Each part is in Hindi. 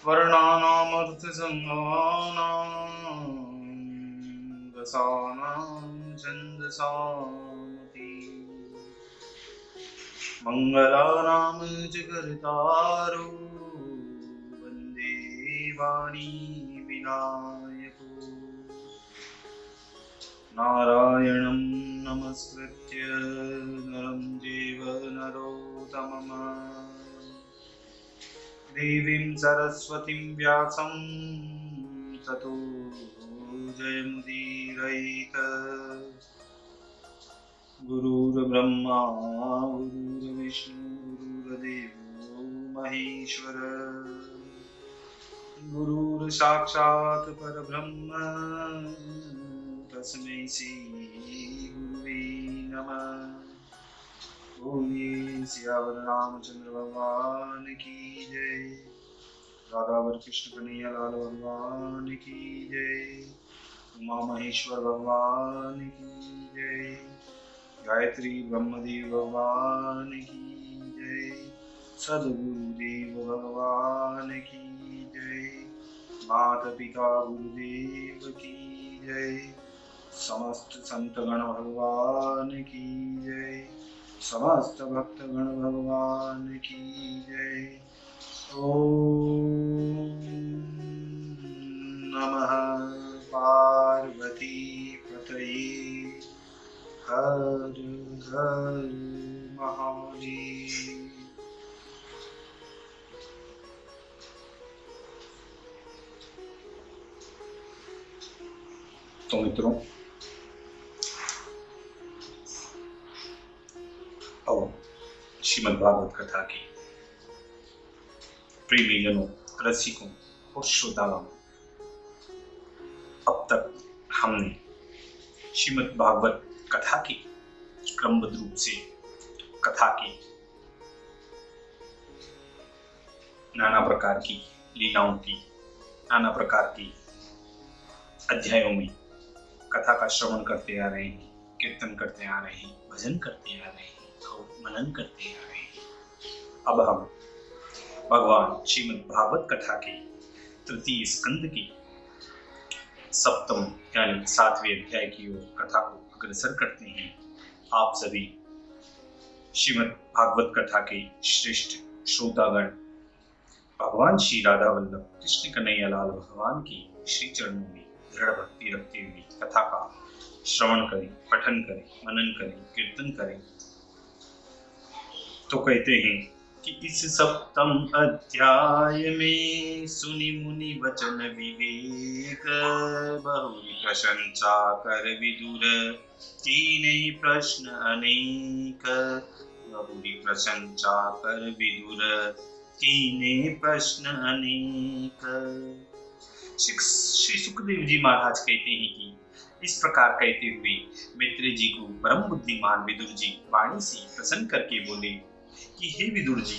वर्णानामर्थसङ्गानां रसानां छन्दसामपि मङ्गलानां च कर्तारो वन्दे वाणी विनायको नारायणं नमस्कृत्य नरं चैव नरोत्तमम् देवीं सरस्वतीं व्यासं ततो जयमुदीरयेत् गुरुर्ब्रह्मा गुरुर्विष्णु गुरुर्देवो महेश्वर गुरुर्साक्षात् परब्रह्म तस्मै श्री गुरुवे नमः। बोलिए सियावर रामचंद्र भगवान की जय। राधावर कृष्ण कन्हैया लाल भगवान की जय। उमा महेश्वर भगवान की जय। गायत्री ब्रह्मदेव भगवान की जय। सद्गुरुदेव भगवान की जय। माता पिता गुरुदेव की जय। समस्त संतगण भगवान की जय। समस्त भक्तगण भगवान की जय। ओम नमः पार्वती पतये हर हर महादेव। तो मित्रों, और श्रीमद् भागवत कथा की प्रेमीजनों, रसिकों और श्रोताओं, अब तक हमने श्रीमद् भागवत कथा की क्रमबद्ध रूप से कथा की नाना प्रकार की लीलाओं की, नाना प्रकार की अध्यायों में कथा का श्रवण करते आ रहे हैं, कीर्तन करते आ रहे हैं, भजन करते आ रहे हैं और मनन करते आ रहे हैं। अब हम भगवान श्रीमद् भागवत कथा के तृतीय स्कंद की सप्तम यानी 7वें अध्याय की ओर कथा को अग्रसर करते हैं। आप सभी श्रीमद् भागवत कथा के श्रेष्ठ श्रोतागण भगवान श्री राधा वल्लभ कृष्ण कन्हैया लाल भगवान की श्री चरणों में दृढ़ भक्ति रखते हुए कथा का श्रवण करें, पठन करें, मनन करें, कीर्तन करें। तो कहते हैं कि इस सप्तम अध्याय में सुनि मुनि वचन विवेक, बहुरी प्रशंसा कर विदुर तीनहि प्रश्न अनेक। बहुरी प्रशंसा कर विदुर तीने प्रश्न अनेक। श्री सुखदेव जी महाराज कहते हैं कि इस प्रकार कहते हुए मैत्रेय जी को परम बुद्धिमान विदुर जी वाणी से प्रसन्न करके बोले कि हे विदुर जी।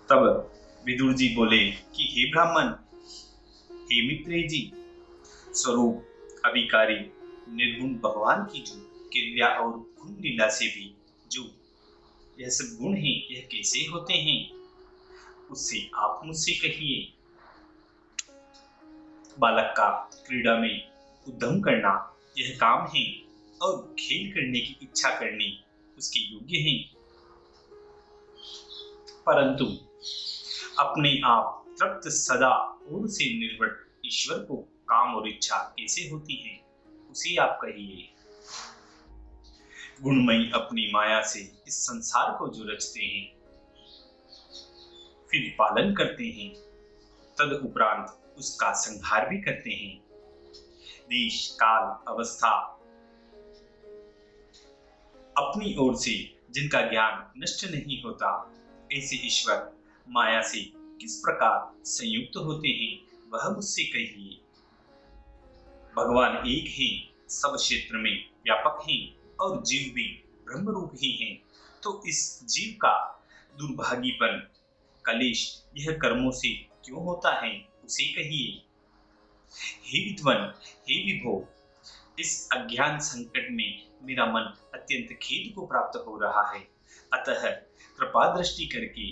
तब विदुर जी बोले कि हे ब्राह्मण, हे मैत्रेय जी, स्वरूप अभिकारी निर्गुण भगवान की जो क्रिया और गुण लीला से भी जो यह सब गुण हैं, यह कैसे होते हैं, उससे आप मुझसे कहिए। बालक का क्रीड़ा में उद्यम करना यह काम है और खेल करने की इच्छा करनी उसके योग्य है, परंतु अपने आप तृप्त सदा और से निर्भर ईश्वर को काम और इच्छा कैसे होती है, उसे आप कहिए। गुणमयी अपनी माया से इस संसार को जो रचते हैं, फिर पालन करते हैं, तद उपरांत उसका संहार भी करते हैं। देश काल अवस्था अपनी ओर से जिनका ज्ञान नष्ट नहीं होता, ऐसे ईश्वर माया से किस प्रकार संयुक्त होते हैं, वह मुझसे कहिए। भगवान एक ही सब क्षेत्र में व्यापक हैं और जीव भी ब्रह्म रूप ही हैं, तो इस जीव का दुर्भाग्यपन कलेश यह कर्मों से क्यों होता है, उसे कहिए। हे विद्वान, हे विभो, इस अज्ञान संकट में मेरा मन अत्यंत खेद को प्राप्त हो रहा है, अतः कृपा दृष्टि करके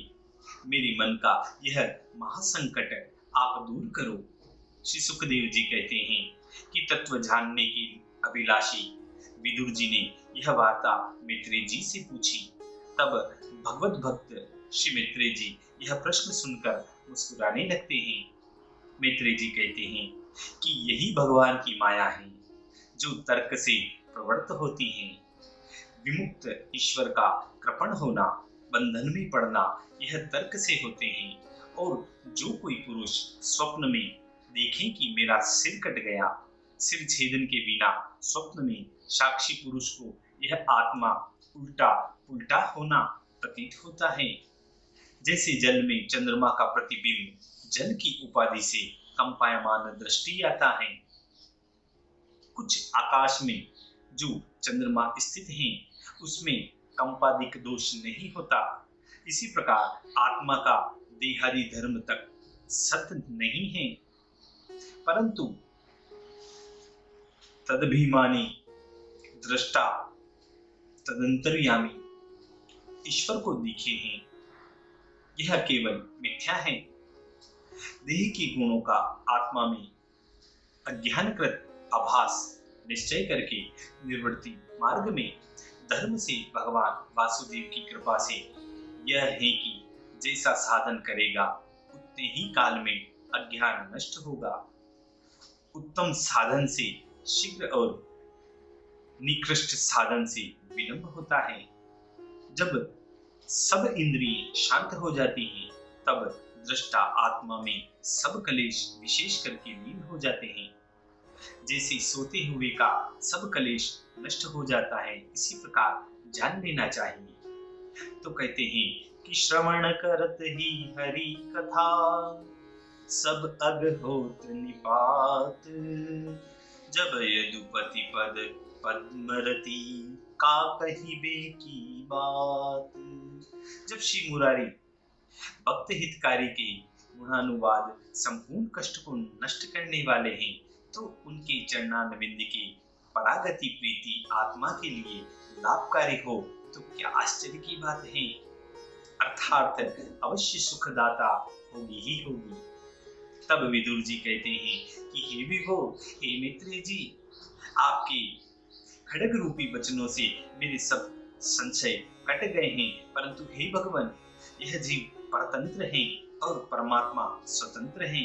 मेरे मन का यह महासंकट आप दूर करो। श्री सुखदेव जी कहते हैं कि तत्व जानने के अभिलाषी विदुर जी ने यह वार्ता मैत्रेय जी से पूछी। तब भगवत भक्त श्री मैत्रेय जी यह प्रश्न सुनकर मुस्कुराने लगते हैं। मैत्रेय जी कहते हैं कि यही भगवान की माया है जो तर्क से प्रवृत्त होती है। विमुक्त ईश्वर का कृपण होना, बंधन में पड़ना, यह तर्क से होते हैं। और जो कोई पुरुष स्वप्न में देखे कि मेरा सिर कट गया, सिर छेदन के बिना स्वप्न में साक्षी पुरुष को यह आत्मा उल्टा पुल्टा होना प्रतीत होता है। जैसे जल में चंद्रमा का प्रतिबिंब जल की उपाधि से कंपायमान दृष्टि आता है। कुछ आकाश में जो चंद्रमा स्थित है उसमें कंपादिक दोष नहीं होता। इसी प्रकार आत्मा का देहादि धर्म तक सत्य नहीं है, परंतु तदभिमानी दृष्टा तदंतर्यामी ईश्वर को दिखे हैं, यह केवल मिथ्या है। देह के गुणों का आत्मा में अज्ञानकृत आभास निश्चय करके निवृत्ति मार्ग में धर्म से भगवान वासुदेव की कृपा से यह है कि जैसा साधन करेगा उतने ही काल में अज्ञान नष्ट होगा। उत्तम साधन से शीघ्र और निकृष्ट साधन से विलंब होता है। जब सब इंद्रिय शांत हो जाती हैं तब दृष्टा आत्मा में सब कलेश विशेष करके लीन हो जाते हैं। जैसे सोते हुए का सब कलेश नष्ट हो जाता है, इसी प्रकार जान लेना चाहिए। तो कहते हैं कि श्रवण करत ही हरि कथा, सब अग होत निपात, जब यदुपति पद पद्मरति, का कहिबे की बात। जब श्री मुरारी भक्त हितकारी के गुणानुवाद संपूर्ण कष्ट को नष्ट करने वाले हैं, तो उनके चरणारविंद की परागति प्रीति आत्मा के लिए लाभकारी हो तो क्या आश्चर्य की बात है। अर्थात अवश्य सुखदाता होगी ही होगी। तब विदुर जी कहते हैं कि हे विभो, हे मैत्रेय जी, आपके खड्ग रूपी वचनों से मेरे सब संशय कट गए हैं, परंतु हे भगवान, यह जीव परतंत्र है और परमात्मा स्वतंत्र है।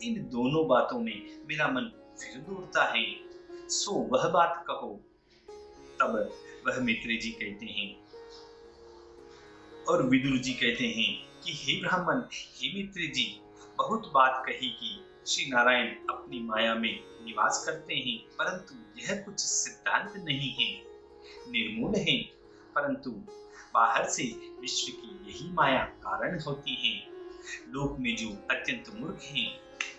इन दोनों बातों में मेरा मन फिर दौड़ता है, सो वह बात कहो। तब वह मैत्रेय जी कहते हैं और विदुर जी कहते हैं कि हे ब्राह्मण, हे मैत्रेय जी, बहुत बात कही कि श्री नारायण अपनी माया में निवास करते हैं, परंतु यह कुछ सिद्धांत नहीं है, निर्मूल है, परंतु बाहर से विश्व की यही माया कारण होती है। लोक में जो अत्यंत मूर्ख हैं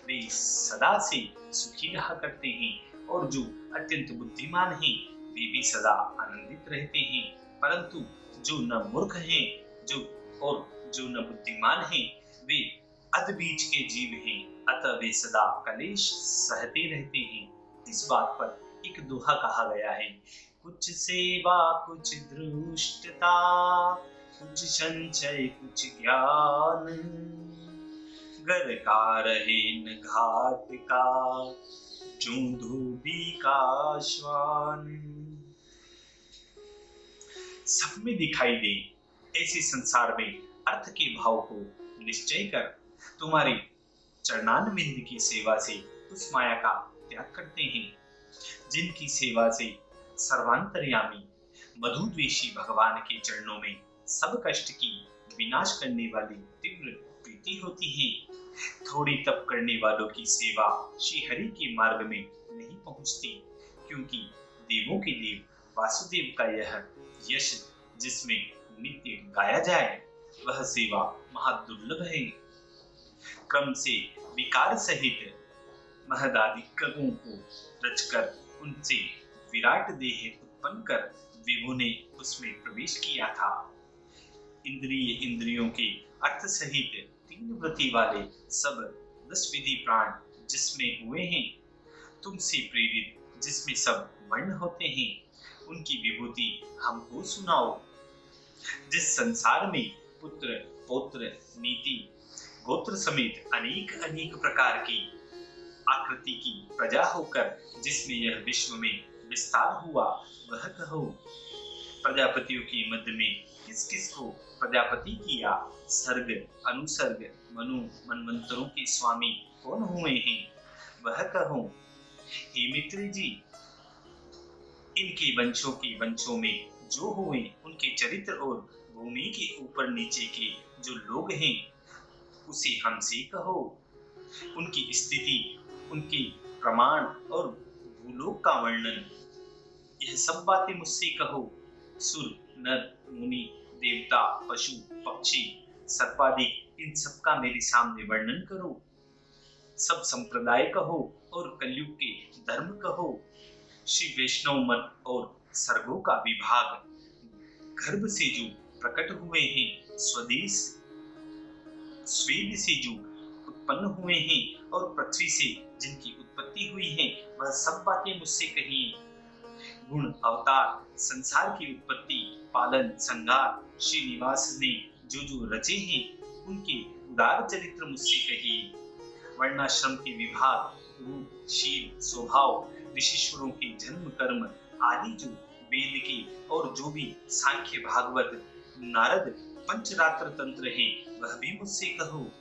वे सदा से सुखी रहा करते हैं, और जो अत्यंत बुद्धिमान हैं वे भी सदा आनंदित रहते हैं, परंतु जो न मूर्ख हैं जो न बुद्धिमान हैं वे अधबीज के जीव हैं, अतः वे सदा कलेश सहते रहते हैं। इस बात पर एक दोहा कहा गया है, कुछ सेवा कुछ दृष्टता, कुछ संचय कुछ ज्ञान, घर का रहे न घाट का, जो धोबी का श्वान। सब में दिखाई दे ऐसे संसार में अर्थ के भाव को निश्चय कर तुम्हारे चरणारविंद की सेवा से उस माया का त्याग करते हैं, जिनकी सेवा से सर्वांतर्यामी मधुद्वेषी भगवान के चरणों में सब कष्ट की विनाश करने वाली तीव्र प्रीति होती है। थोड़ी तप करने वालों की सेवा श्री हरि के मार्ग में नहीं पहुंचती, क्योंकि देवों के देव वासुदेव का यह यश जिसमें नित्य गाया जाए वह सेवा महादुर्लभ है। क्रम से विकार सहित महदादि कगों को रचकर उनसे विराट देह उत्पन्न कर विभु ने उसमें प्रवेश किया था। इंद्रियों के अर्थ सहित 3 वृत्ति वाले सब 10 विधि प्राण जिसमें हुए हैं, तुमसे प्रेरित जिसमें सब वर्ण होते हैं, उनकी विभूति हमको सुनाओ। जिस संसार में पुत्र पौत्र, नीति, गोत्र समेत अनेक अनेक प्रकार की आकृति की प्रजा होकर जिसमें यह विश्व में विस्तार हुआ, वह कहो। प्रजापतियों के मध्य में किस किस को प्रजापति किया, सर्ग, अनुसर्ग, मनु, मनवंतरों के स्वामी कौन हुए हैं, वह कहो। हे मित्र जी, इनके वंशों में जो हुए, उनके चरित्र और भूमि के ऊपर नीचे के जो लोग हैं, उसे हमसे कहो। उनकी स्थिति, उनके प्रमाण और भूलोक का वर्णन, यह सब बातें मुझसे कहो। सुर, नर, मुनि, देवता, पशु, पक्षी, सर्पादि, इन सब का मेरे सामने वर्णन करो। सब संप्रदाय कहो और कलयुग के धर्म कहो। श्री वैष्णव मत और सर्गों का विभाग, गर्भ से जो प्रकट हुए हैं, स्वदेश स्वेद से जो उत्पन्न हुए हैं और पृथ्वी से जिनकी उत्पत्ति हुई है, वह सब बातें मुझसे कहिए। गुण, अवतार, संसार की उत्पत्ति, पालन, संहार, श्रीनिवास ने जो जो रचे हैं, उनके उदार चरित्र मुझसे कहिए। वर्णाश्रम के विभाग, रूप, शील, स्वभाव, ऋषिश्वरों के जन्म कर्म आदि जो वेद के और जो भी सांख्य, भागवत, नारद, पंचरात्र तंत्र है, वह भी मुझसे कहो।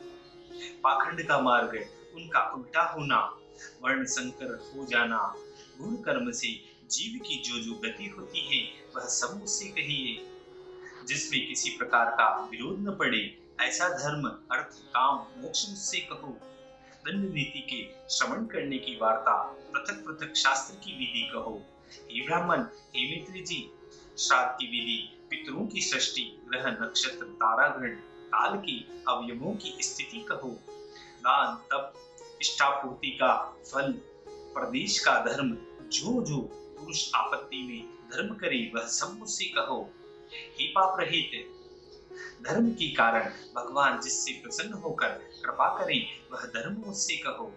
पाखंड का मार्ग, उनका उल्टा होना, वर्ण संकर हो जाना, गुण कर्म से जीव की जो जो गति होती है, वह सब मुझसे कहिए। जिसमें किसी प्रकार का विरोध न पड़े, ऐसा धर्म, अर्थ, काम, मोक्ष मुझसे कहो। दंड नीति के श्रवण करने की वार्ता, पृथक पृथक शास्त्र की विधि कहो। हे ब्राह्मण, हे मित्र जी, श्राद्ध की विधि, पितरों की सृष्टि, ग्रह, नक्षत्र, तारागण, काल के अवयवों की स्थिति कहो। दान, तप, इष्टापूर्ति का फल, प्रदेश का धर्म, जो जो पुरुष आपत्ति में धर्म करे, वह सब मुझसे कहो। हे पाप रहित, धर्म के कारण भगवान जिससे प्रसन्न होकर कृपा करें, वह धर्म मुझसे कहो।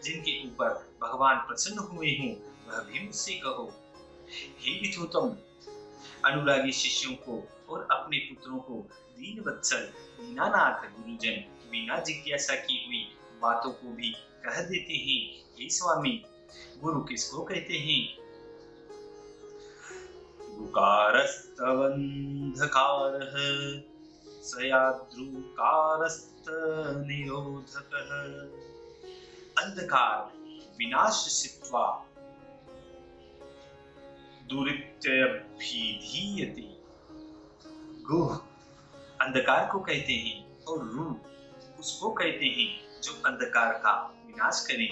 जिनके ऊपर भगवान प्रसन्न हुए हों, वह भी मुझसे कहो। हे विधुतम, अनुरागी शिष्यों को और अपने पुत्रों को दीन वत्सल, दीनानाथ गुरुजन बिना जिज्ञासा की हुई बातों को भी कह देते हैं। हे स्वामी, गुरु किसको कहते हैं? गुकारस्तवन्धकारः सयाद्रुकारस्तनिरोधकः। अंधकार विनाशसित्वा दुरित्यभिधीयते। गुह अंधकार को कहते हैं और रू उसको कहते हैं जो अंधकार का विनाश करे।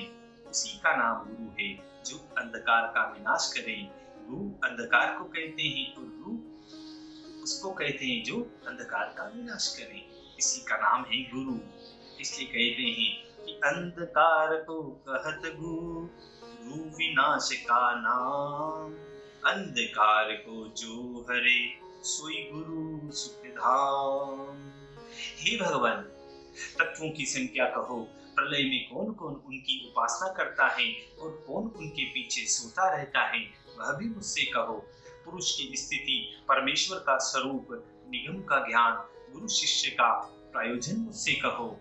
उसी का नाम गुरु है जो अंधकार का विनाश करे। गुरु अंधकार को कहते हैं और रू उसको कहते हैं जो अंधकार का विनाश करे। इसी का नाम है गुरु। इसलिए कहते हैं कि अंधकार को कहत गुरु विनाश का नाम। अंधकार को जो हरे सोई गुरु सुखधाम। हे भगवान, तत्वों की संख्या कहो। प्रलय में कौन कौन उनकी उपासना करता है और कौन उनके पीछे सोता रहता है, वह भी मुझसे कहो। पुरुष की स्थिति, परमेश्वर का स्वरूप, निगम का ज्ञान, गुरु शिष्य का प्रयोजन मुझसे कहो।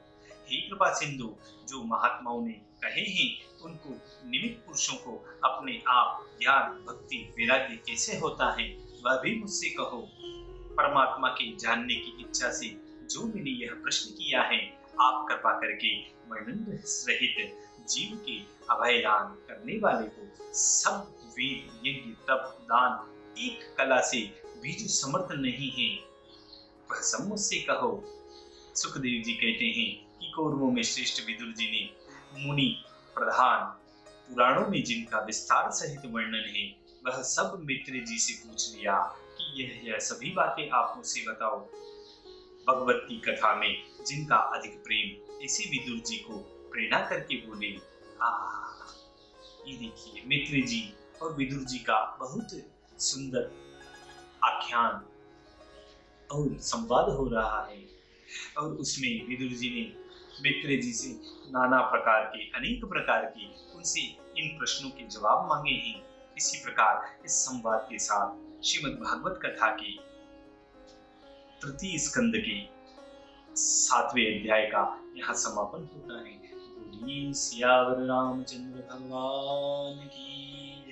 हे कृपा सिंधु, जो महात्माओं ने कहे हैं उनको निमित्त पुरुषों को अपने आप ज्ञान, भक्ति, वैराग्य कैसे होता है, वह भी मुझसे कहो। परमात्मा के जानने की इच्छा से जो मैंने यह प्रश्न किया है, आप कृपा करके वर्णन रहित जीव के अभयदान करने वाले को सब वेद, यज्ञ, तप, दान एक कला से भी जो समर्थ नहीं है, वह सब मुझसे कहो। सुखदेव जी कहते हैं कि कौरवों में श्रेष्ठ विदुर जी ने मुनि प्रधान पुराणों में जिनका विस्तार सहित वर्णन है, वह सब मित्र जी से पूछ लिया कि यह सभी बातें आप मुझसे बताओ। भगवत की कथा में जिनका अधिक प्रेम, ऐसे विदुर जी को प्रेरणा करके बोले। ये देखिए, मित्र जी और विदुर जी का बहुत सुंदर आख्यान और संवाद हो रहा है और उसमें विदुर जी ने मित्र जी से नाना प्रकार के, अनेक प्रकार के उनसे इन प्रश्नों के जवाब मांगे हैं। इसी प्रकार इस संवाद के साथ श्रीमद् भागवत कथा के तृतीय स्कंद के सातवें अध्याय का यहाँ समापन होता है। बोलिए सियावर रामचंद्र भगवान की